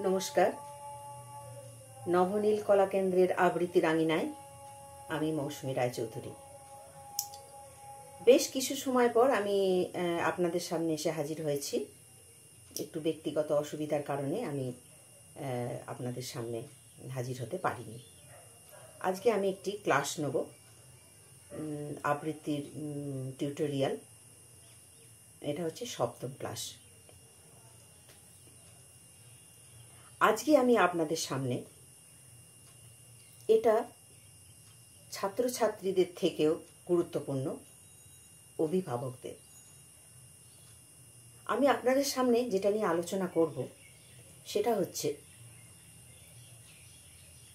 নমস্কার। নবনীল কলা কেন্দ্রের আবৃত্তি রাঙিনায় আমি মৌসুমী রায়চৌধুরী। বেশ কিছু সময় পর আমি আপনাদের সামনে এসে হাজির হয়েছি। একটু ব্যক্তিগত অসুবিধার কারণে আমি আপনাদের সামনে হাজির হতে পারিনি। আজকে আমি একটি ক্লাস নেব, আবৃত্তির টিউটোরিয়াল। এটা হচ্ছে 7ম ক্লাস। আজকে আমি আপনাদের সামনে এটা ছাত্রছাত্রীদের থেকেও গুরুত্বপূর্ণ, অভিভাবকদের। আমি আপনাদের সামনে যেটা নিয়ে আলোচনা করব সেটা হচ্ছে,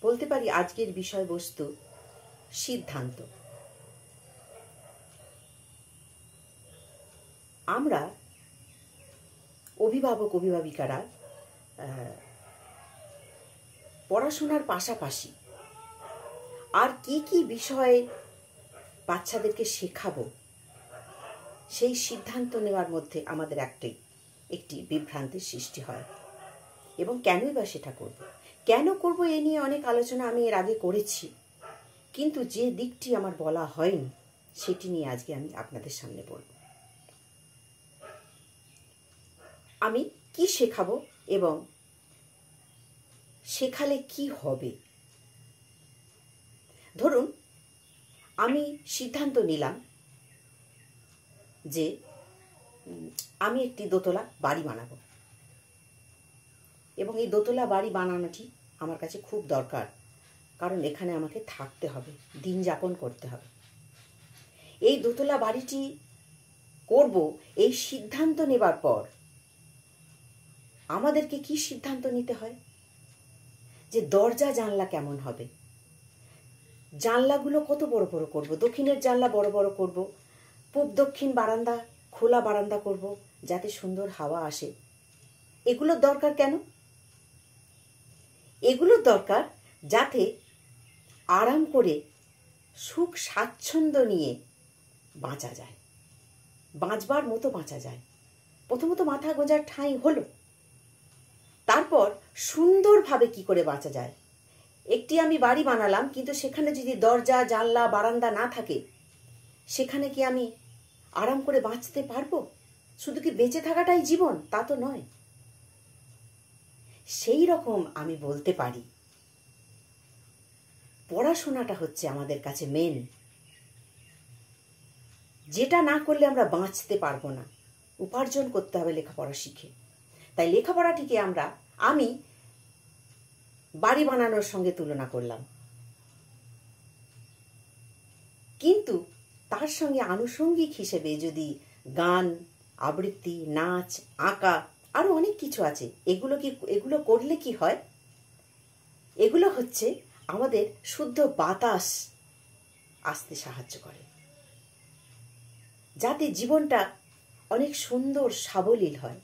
বলতে পারি আজকের বিষয়বস্তু সিদ্ধান্ত। আমরা অভিভাবক অভিভাবিকারা পড়াশোনার পাশাপাশি আর কি কি বিষয়ে বাচ্চাদেরকে শেখাবো, সেই সিদ্ধান্ত নেওয়ার মধ্যে আমাদের একটি বিভ্রান্তির সৃষ্টি হয়। এবং কেনই বা সেটা কেন করব এ নিয়ে অনেক আলোচনা আমি এর আগে করেছি, কিন্তু যে দিকটি আমার বলা হয়নি সেটি নিয়ে আজকে আমি আপনাদের সামনে বলব। আমি কি শেখাবো এবং শেখালে কি হবে। ধরুন, আমি সিদ্ধান্ত নিলাম যে আমি একটি দোতলা বাড়ি বানাবো, এবং এই দোতলা বাড়ি বানানোটি আমার কাছে খুব দরকার, কারণ এখানে আমাকে থাকতে হবে, দিন যাপন করতে হবে। এই দোতলা বাড়িটি করব, এই সিদ্ধান্ত নেবার পর আমাদেরকে কি সিদ্ধান্ত নিতে হয় যে দরজা জানলা কেমন হবে, জানলাগুলো কত বড় বড় করব, দক্ষিণের জানলা বড় বড় করব, পূব দক্ষিণ বারান্দা খোলা বারান্দা করব যাতে সুন্দর হাওয়া আসে। এগুলোর দরকার কেন? এগুলোর দরকার যাতে আরাম করে সুখ স্বাচ্ছন্দ্য নিয়ে বাঁচা যায়, বাঁচবার মতো বাঁচা যায়। প্রথমত মাথা গোঁজার ঠাঁই হলো, তারপর সুন্দরভাবে কি করে বাঁচা যায়। একটি আমি বাড়ি বানালাম, কিন্তু সেখানে যদি দরজা জানলা বারান্দা না থাকে, সেখানে কি আমি আরাম করে বাঁচতে পারবো? শুধু কি বেঁচে থাকাটাই জীবন? তা তো নয়। সেই রকম আমি বলতে পারি, পড়াশোনাটা হচ্ছে আমাদের কাছে মেন, যেটা না করলে আমরা বাঁচতে পারবো না। উপার্জন করতে হবে লেখাপড়া শিখে। তাই লেখাপড়াটিকে আমি বাড়ি বানানোর সঙ্গে তুলনা করলাম, কিন্তু তার সঙ্গে আনুষঙ্গিক হিসেবে যদি গান, আবৃত্তি, নাচ, আঁকা, আরো অনেক কিছু আছে, এগুলো করলে কি হয়? এগুলো হচ্ছে আমাদের শুদ্ধ বাতাস আসতে সাহায্য করে, যাতে জীবনটা অনেক সুন্দর সাবলীল হয়।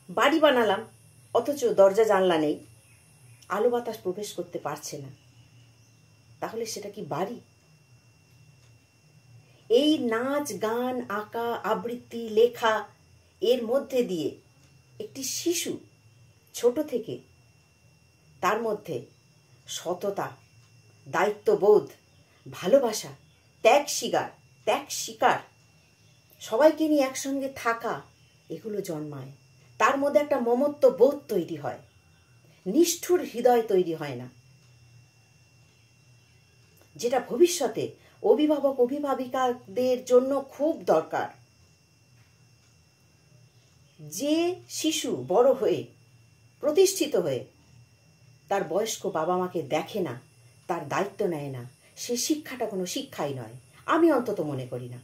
বাড়ি বানালাম, অথচ দরজা জানলা নেই, আলো বাতাস প্রবেশ করতে পারছে না, তাহলে সেটা কি বাড়ি? এই নাচ, গান, আঁকা, আবৃত্তি, লেখা, এর মধ্যে দিয়ে একটি শিশু ছোট থেকে তার মধ্যে সততা, দায়িত্ববোধ, ভালোবাসা, ত্যাগ স্বীকার, সবাইকে নিয়ে একসঙ্গে থাকা, এগুলো জন্মায়। তার মধ্যে একটা মমত্ব বোধ তৈরি হয়, নিষ্ঠুর হৃদয় তৈরি হয় না, যেটা ভবিষ্যতে অভিভাবক অভিভাবিকাদের জন্য খুব দরকার। যে শিশু বড় হয়ে প্রতিষ্ঠিত হয়ে তার বয়স্ক বাবা মাকে দেখে না, তার দায়িত্ব নেয় না, সে শিক্ষাটা কোনো শিক্ষাই নয়, আমি অন্তত মনে করি না।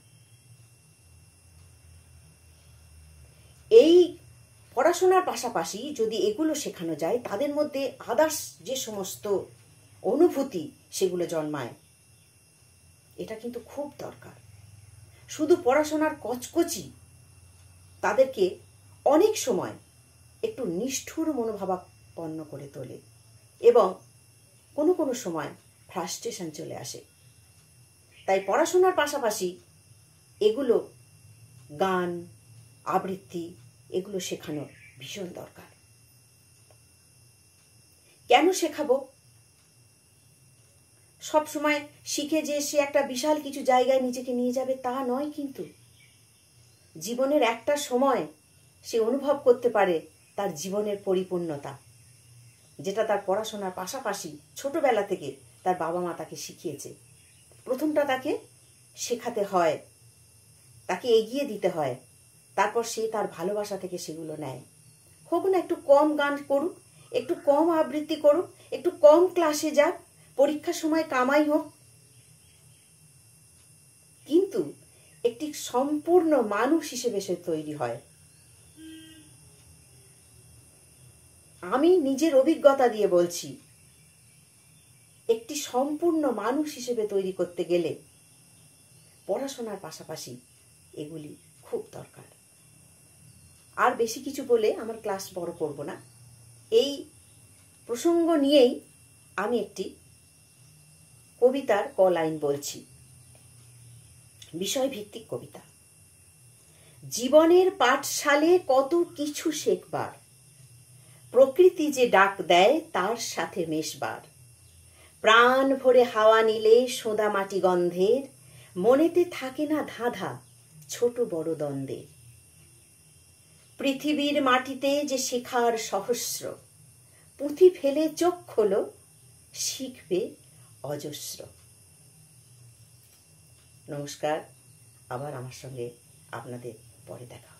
এই পড়াশোনার পাশাপাশি যদি এগুলো শেখানো যায়, তাদের মধ্যে আদার্স যে সমস্ত অনুভূতি সেগুলো জন্মায়, এটা কিন্তু খুব দরকার। শুধু পড়াশোনার কচকচি তাদেরকে অনেক সময় একটু নিষ্ঠুর মনোভাবাপন্ন করে তোলে, এবং কোনো কোনো সময় ফ্রাস্ট্রেশন চলে আসে। তাই পড়াশোনার পাশাপাশি এগুলো গান, আবৃত্তি, এগুলো শেখানো ভীষণ দরকার। কেন শেখাবো? সব সময় শিখে যে সে একটা বিশাল কিছু জায়গায় নিজেকে নিয়ে যাবে তা নয়, কিন্তু জীবনের একটা সময় সে অনুভব করতে পারে তার জীবনের পরিপূর্ণতা, যেটা তার পড়াশোনার পাশাপাশি ছোটবেলা থেকে তার বাবা মা তাকে শিখিয়েছে। প্রথমটা তাকে শেখাতে হয়, তাকে এগিয়ে দিতে হয়, তারপর সে তার ভালোবাসা থেকে সেগুলো নেয়। হোক না একটু কম গান করুক, একটু কম আবৃত্তি করুক, একটু কম ক্লাসে যাক, পরীক্ষার সময় কামাই হোক, কিন্তু একটি সম্পূর্ণ মানুষ হিসেবে সে তৈরি হয়। আমি নিজের অভিজ্ঞতা দিয়ে বলছি, একটি সম্পূর্ণ মানুষ হিসেবে তৈরি করতে গেলে পড়াশোনার পাশাপাশি এগুলি খুব দরকার। আর বেশি কিছু বলে আমার ক্লাস বড় করব না। এই প্রসঙ্গ নিয়েই আমি একটি কবিতার ক লাইন বলছি, বিষয়ভিত্তিক কবিতা। জীবনের পাঠশালে কত কিছু শেখবার, প্রকৃতি যে ডাক দেয় তার সাথে মেশবার। প্রাণ ভরে হাওয়া নিলে সোঁদা মাটি গন্ধের, মনেতে থাকে না ধাঁধা ছোট বড় দ্বন্দ্বের। পৃথিবীর মাটিতে যে শেখার সহস্র, পুঁথি ফেলে চোখ খোলো, শিখবে অজস্র। নমস্কার, আবার আমার সঙ্গে আপনাদের পরে দেখা।